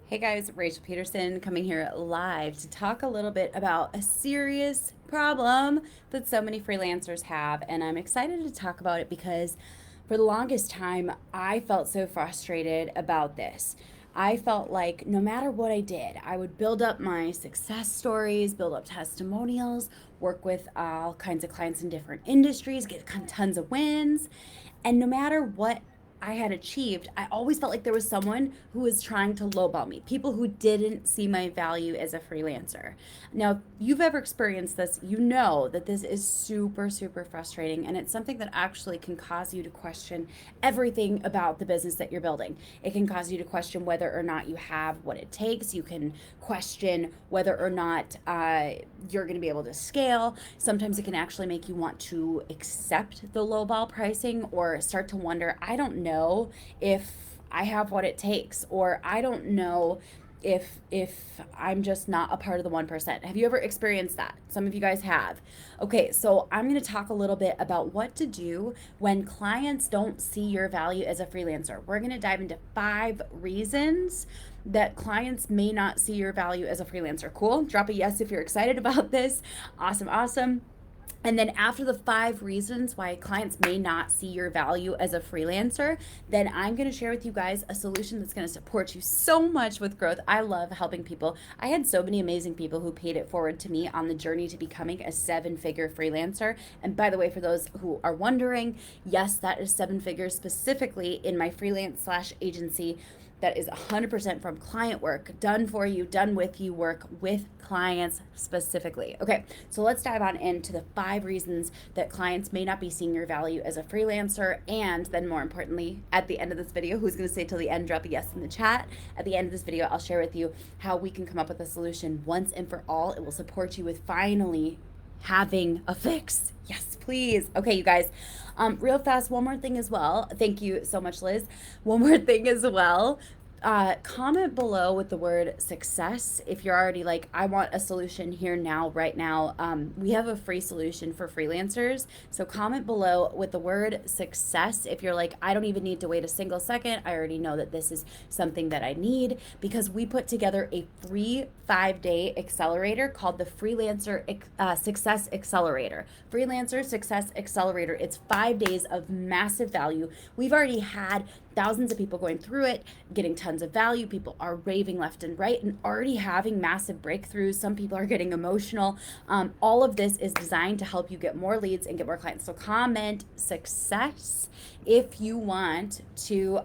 Hey guys, Rachel Pedersen coming here live to talk a little bit about a serious problem that so many freelancers have. And I'm excited to talk about it because for the longest time, I felt so frustrated about this. I felt like no matter what I did, I would build up my success stories, build up testimonials, work with all kinds of clients in different industries, get tons of wins. And no matter what I had achieved, I always felt like there was someone who was trying to lowball me, people who didn't see my value as a freelancer. Now, if you've ever experienced this, you know that this is super, super frustrating, and it's something that actually can cause you to question everything about the business that you're building. It can cause you to question whether or not you have what it takes. You can question whether or not you're going to be able to scale. Sometimes it can actually make you want to accept the lowball pricing or start to wonder, I don't know if I have what it takes, or I don't know if I'm just not a part of the 1%. Have you ever experienced that? Some of you guys have. Okay, so I'm going to talk a little bit about what to do when clients don't see your value as a freelancer. We're going to dive into 5 reasons that clients may not see your value as a freelancer. Cool? Drop a yes if you're excited about this. Awesome, awesome. And then after the 5 reasons why clients may not see your value as a freelancer, then I'm going to share with you guys a solution that's going to support you so much with growth. I love helping people. I had so many amazing people who paid it forward to me on the journey to becoming a 7-figure freelancer. And by the way, for those who are wondering, yes, that is 7 figures specifically in my freelance slash agency. That is 100% from client work, done for you, done with you, work with clients specifically. Okay, so let's dive on into the 5 reasons that clients may not be seeing your value as a freelancer. And then more importantly, at the end of this video, who's gonna stay till the end, drop a yes in the chat. At the end of this video, I'll share with you how we can come up with a solution once and for all. It will support you with finally having a fix. Yes, please. Okay, you guys, real fast, one more thing as well. Thank you so much, Liz. One more thing as well. Comment below with the word success if you're already like, I want a solution here now, right now. We have a free solution for freelancers. So comment below with the word success if you're like, I don't even need to wait a single second. I already know that this is something that I need, because we put together a free 5-day accelerator called the Freelancer Success Accelerator. Freelancer Success Accelerator. It's 5 days of massive value. We've already had thousands of people going through it, getting tons of value. People are raving left and right and already having massive breakthroughs. Some people are getting emotional. All of this is designed to help you get more leads and get more clients. So comment success if you want to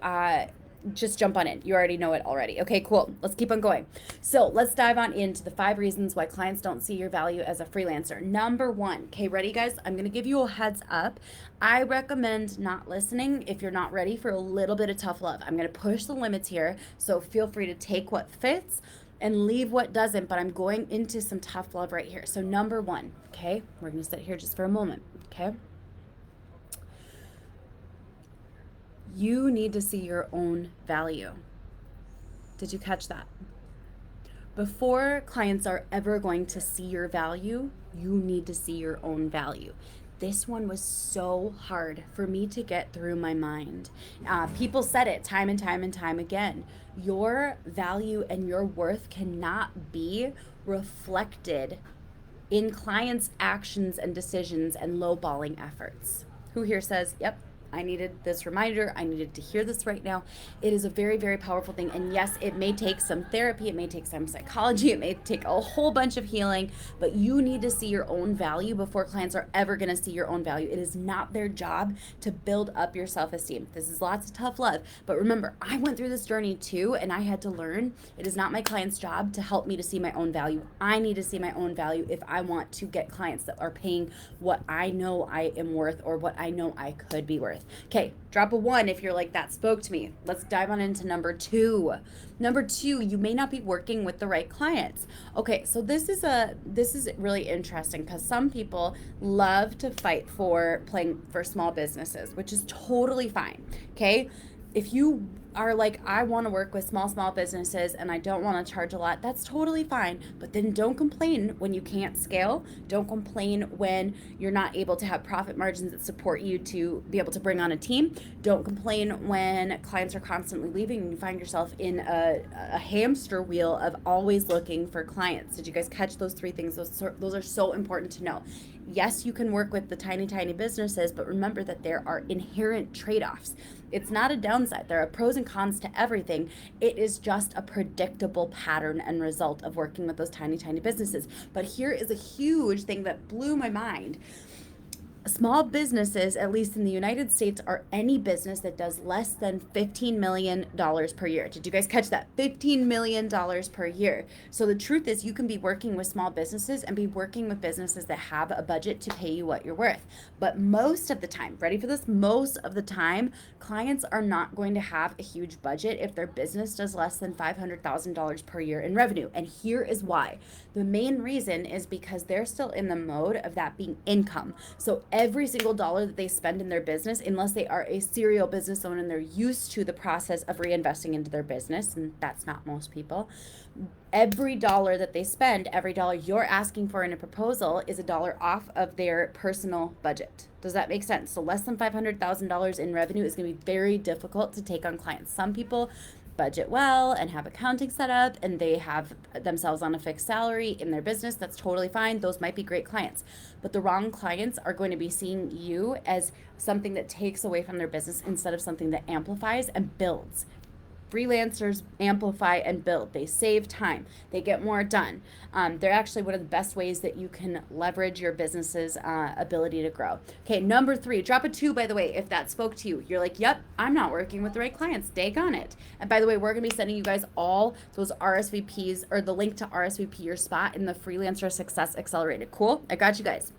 just jump on in. You already know it already. Okay, cool. Let's keep on going. So let's dive on into the 5 reasons why clients don't see your value as a freelancer. Number 1. Okay, ready guys? I'm going to give you a heads up. I recommend not listening if you're not ready for a little bit of tough love. I'm going to push the limits here. So feel free to take what fits and leave what doesn't, but I'm going into some tough love right here. So number 1, okay? We're going to sit here just for a moment, okay? You need to see your own value. Did you catch that? Before clients are ever going to see your value, you need to see your own value. This one was so hard for me to get through my mind. People said it time and time and time again. Your value and your worth cannot be reflected in clients' actions and decisions and lowballing efforts. Who here says, yep, I needed this reminder. I needed to hear this right now. It is a very, very powerful thing. And yes, it may take some therapy. It may take some psychology. It may take a whole bunch of healing, but you need to see your own value before clients are ever going to see your own value. It is not their job to build up your self-esteem. This is lots of tough love. But remember, I went through this journey too, and I had to learn it is not my client's job to help me to see my own value. I need to see my own value if I want to get clients that are paying what I know I am worth or what I know I could be worth. Okay, drop a 1 if you're like, that spoke to me. Let's dive on into number 2. Number 2, you may not be working with the right clients. Okay, so this is really interesting because some people love to fight for playing for small businesses, which is totally fine. Okay, if you are like, I want to work with small businesses and I don't want to charge a lot, that's totally fine. But then don't complain when you can't scale. Don't complain when you're not able to have profit margins that support you to be able to bring on a team. Don't complain when clients are constantly leaving and you find yourself in a hamster wheel of always looking for clients. Did you guys catch those three things? Those are so important to know. Yes, you can work with the tiny businesses, but remember that there are inherent trade-offs. It's not a downside. There are pros and cons to everything. It is just a predictable pattern and result of working with those tiny businesses. But here is a huge thing that blew my mind. Small businesses, at least in the United States, are any business that does less than $15 million per year. Did you guys catch that? $15 million per year. So the truth is, you can be working with small businesses and be working with businesses that have a budget to pay you what you're worth. But most of the time, ready for this? Most of the time, clients are not going to have a huge budget if their business does less than $500,000 per year in revenue. And here is why. The main reason is because they're still in the mode of that being income. So every single dollar that they spend in their business, unless they are a serial business owner and they're used to the process of reinvesting into their business, and that's not most people, every dollar that they spend, every dollar you're asking for in a proposal is a dollar off of their personal budget. Does that make sense? So less than $500,000 in revenue is going to be very difficult to take on clients. Some people budget well and have accounting set up and they have themselves on a fixed salary in their business. That's totally fine. Those might be great clients. But the wrong clients are going to be seeing you as something that takes away from their business instead of something that amplifies and builds. Freelancers amplify and build. They save time. They get more done. They're actually one of the best ways that you can leverage your business's ability to grow. Okay, number 3, drop a 2, by the way, if that spoke to you. You're like, yep, I'm not working with the right clients. Dag on it. And by the way, we're going to be sending you guys all those RSVPs or the link to RSVP your spot in the Freelancer Success Accelerator. Cool? I got you guys.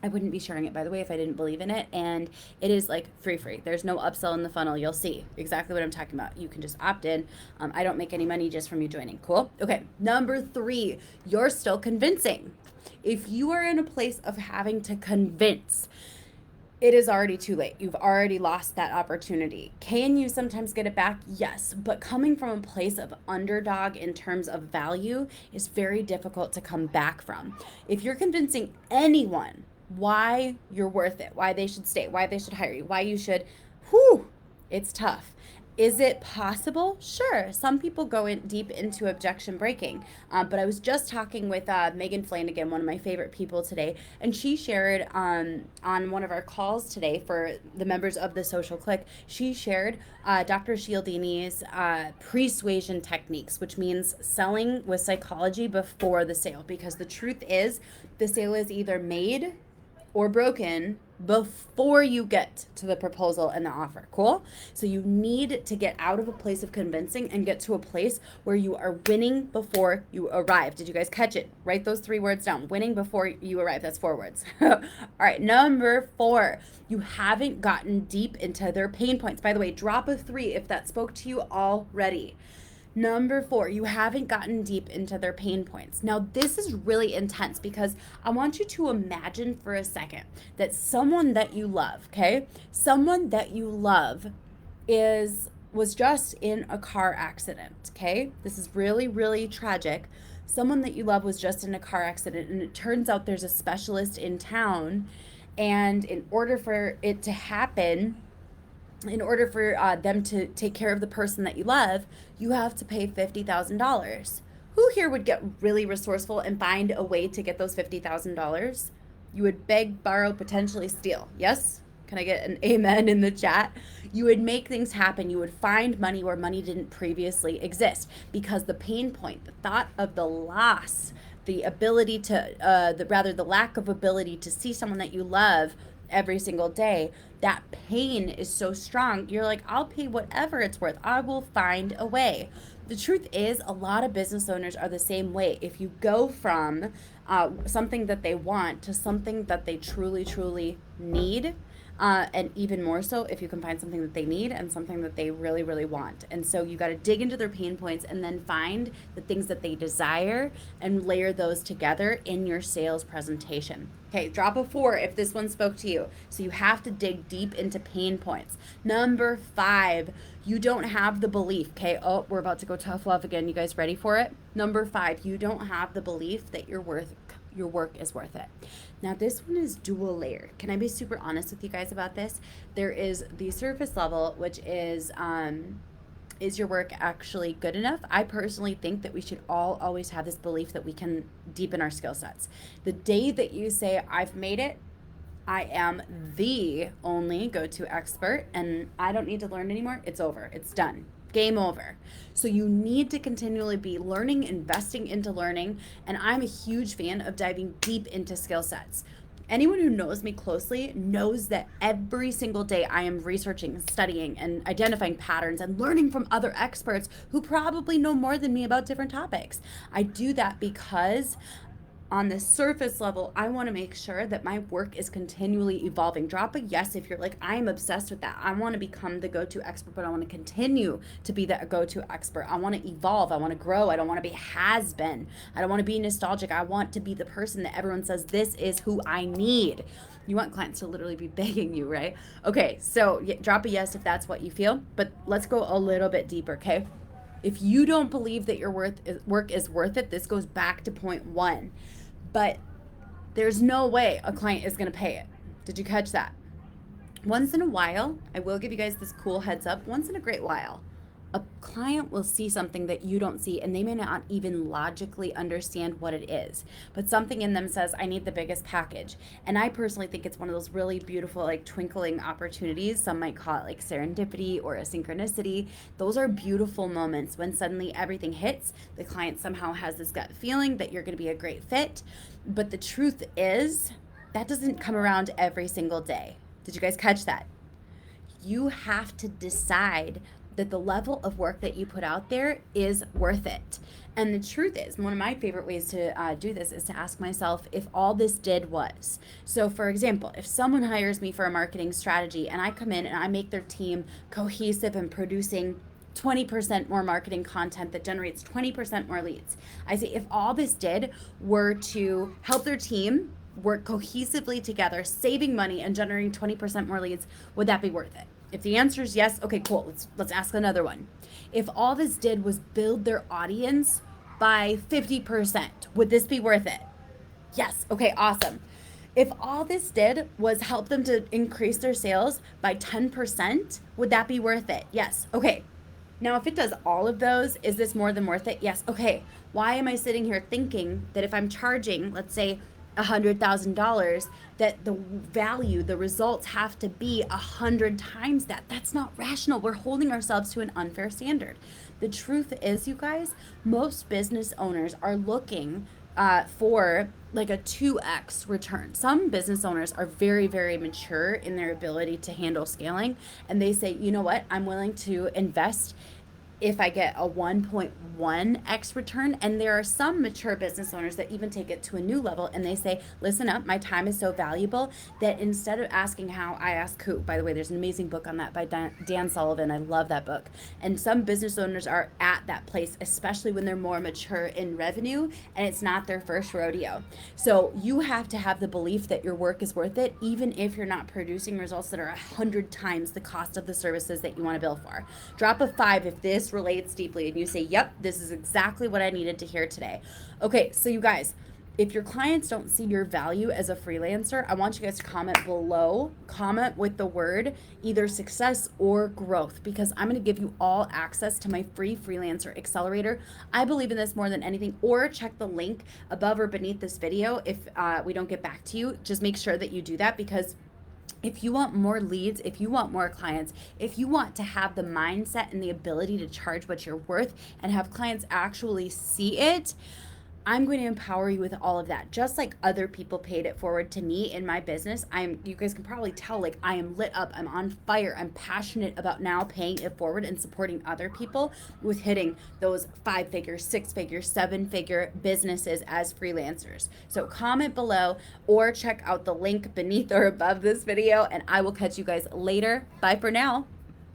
I wouldn't be sharing it, by the way, if I didn't believe in it. And it is like free. There's no upsell in the funnel. You'll see exactly what I'm talking about. You can just opt in. I don't make any money just from you joining. Cool? Okay. Number 3, you're still convincing. If you are in a place of having to convince, it is already too late. You've already lost that opportunity. Can you sometimes get it back? Yes. But coming from a place of underdog in terms of value is very difficult to come back from. If you're convincing anyone why you're worth it, why they should stay, why they should hire you, why you should, it's tough. Is it possible? Sure. Some people go in deep into objection breaking. But I was just talking with Megan Flanagan, one of my favorite people today, and she shared on one of our calls today for the members of the Social Click, she shared Dr. Cialdini's persuasion techniques, which means selling with psychology before the sale. Because the truth is, the sale is either made or broken before you get to the proposal and the offer. Cool? So you need to get out of a place of convincing and get to a place where you are winning before you arrive. Did you guys catch it? Write those 3 words down. Winning before you arrive. That's 4 words. All right. Number 4, you haven't gotten deep into their pain points. By the way, drop a 3 if that spoke to you already. Number 4, you haven't gotten deep into their pain points. Now, this is really intense because I want you to imagine for a second that someone that you love, okay? Someone that you love was just in a car accident, okay? This is really tragic. Someone that you love was just in a car accident, and it turns out there's a specialist in town, and in order for it to happen, in order for them to take care of the person that you love, you have to pay $50,000. Who here would get really resourceful and find a way to get those $50,000? You would beg, borrow, potentially steal. Yes? Can I get an amen in the chat? You would make things happen. You would find money where money didn't previously exist, because the pain point, the thought of the loss, the ability to, the lack of ability to see someone that you love every single day, that pain is so strong. You're like, I'll pay whatever it's worth. I will find a way. The truth is, a lot of business owners are the same way. If you go from something that they want to something that they truly need, and even more so if you can find something that they need and something that they really, really want. And so you got to dig into their pain points and then find the things that they desire and layer those together in your sales presentation. Okay, drop a 4 if this one spoke to you. So you have to dig deep into pain points. Number 5, you don't have the belief. Okay, oh, we're about to go tough love again. You guys ready for it? Number 5, you don't have the belief that your work is worth it. Now this one is dual layered. Can I be super honest with you guys about this? There is the surface level, which is your work actually good enough? I personally think that we should all always have this belief that we can deepen our skill sets. The day that you say, I've made it, I am the only go-to expert and I don't need to learn anymore, it's over, it's done. Game over. So you need to continually be learning, investing into learning, and I'm a huge fan of diving deep into skill sets. Anyone who knows me closely knows that every single day I am researching, studying, and identifying patterns and learning from other experts who probably know more than me about different topics. I do that because on the surface level, I want to make sure that my work is continually evolving. Drop a yes if you're like, I'm obsessed with that. I want to become the go-to expert, but I want to continue to be the go-to expert. I want to evolve. I want to grow. I don't want to be has-been. I don't want to be nostalgic. I want to be the person that everyone says, this is who I need. You want clients to literally be begging you, right? Okay, so drop a yes if that's what you feel, but let's go a little bit deeper, okay? If you don't believe that your work is worth it, this goes back to point 1. But there's no way a client is going to pay it. Did you catch that? Once in a while, I will give you guys this cool heads up, once in a great while, a client will see something that you don't see and they may not even logically understand what it is. But something in them says, I need the biggest package. And I personally think it's one of those really beautiful, like twinkling opportunities. Some might call it like serendipity or a synchronicity. Those are beautiful moments when suddenly everything hits. The client somehow has this gut feeling that you're going to be a great fit. But the truth is, that doesn't come around every single day. Did you guys catch that? You have to decide that the level of work that you put out there is worth it. And the truth is, one of my favorite ways to do this is to ask myself if all this did was. So for example, if someone hires me for a marketing strategy and I come in and I make their team cohesive and producing 20% more marketing content that generates 20% more leads. I say if all this did were to help their team work cohesively together, saving money and generating 20% more leads, would that be worth it? If the answer is yes, okay, cool. Let's ask another one. If all this did was build their audience by 50%, would this be worth it? Yes. Okay, awesome. If all this did was help them to increase their sales by 10%, would that be worth it? Yes. Okay. Now, if it does all of those, is this more than worth it? Yes. Okay. Why am I sitting here thinking that if I'm charging, let's say, $100,000, that the value, the results have to be 100 times that? That's not rational. We're holding ourselves to an unfair standard. The truth is, you guys, most business owners are looking for like a 2x return. Some business owners are very, very mature in their ability to handle scaling, and they say, you know what, I'm willing to invest if I get a 1.1x return. And there are some mature business owners that even take it to a new level and they say, listen up, my time is so valuable that instead of asking how, I ask who. By the way, there's an amazing book on that by Dan Sullivan. I love that book. And some business owners are at that place, especially when they're more mature in revenue and it's not their first rodeo. So you have to have the belief that your work is worth it, even if you're not producing results that are 100 times the cost of the services that you want to bill for. Drop a 5 if this relates deeply and you say, yep, this is exactly what I needed to hear today. Okay, so you guys, if your clients don't see your value as a freelancer, I want you guys to comment below. Comment with the word either success or growth, because I'm going to give you all access to my free Freelancer Accelerator. I believe in this more than anything. Or check the link above or beneath this video if we don't get back to you. Just make sure that you do that, because if you want more leads, if you want more clients, if you want to have the mindset and the ability to charge what you're worth and have clients actually see it, I'm going to empower you with all of that. Just like other people paid it forward to me in my business, you guys can probably tell, like, I am lit up, I'm on fire, I'm passionate about now paying it forward and supporting other people with hitting those 5-figure, 6-figure, 7-figure businesses as freelancers. So comment below or check out the link beneath or above this video, and I will catch you guys later. Bye for now.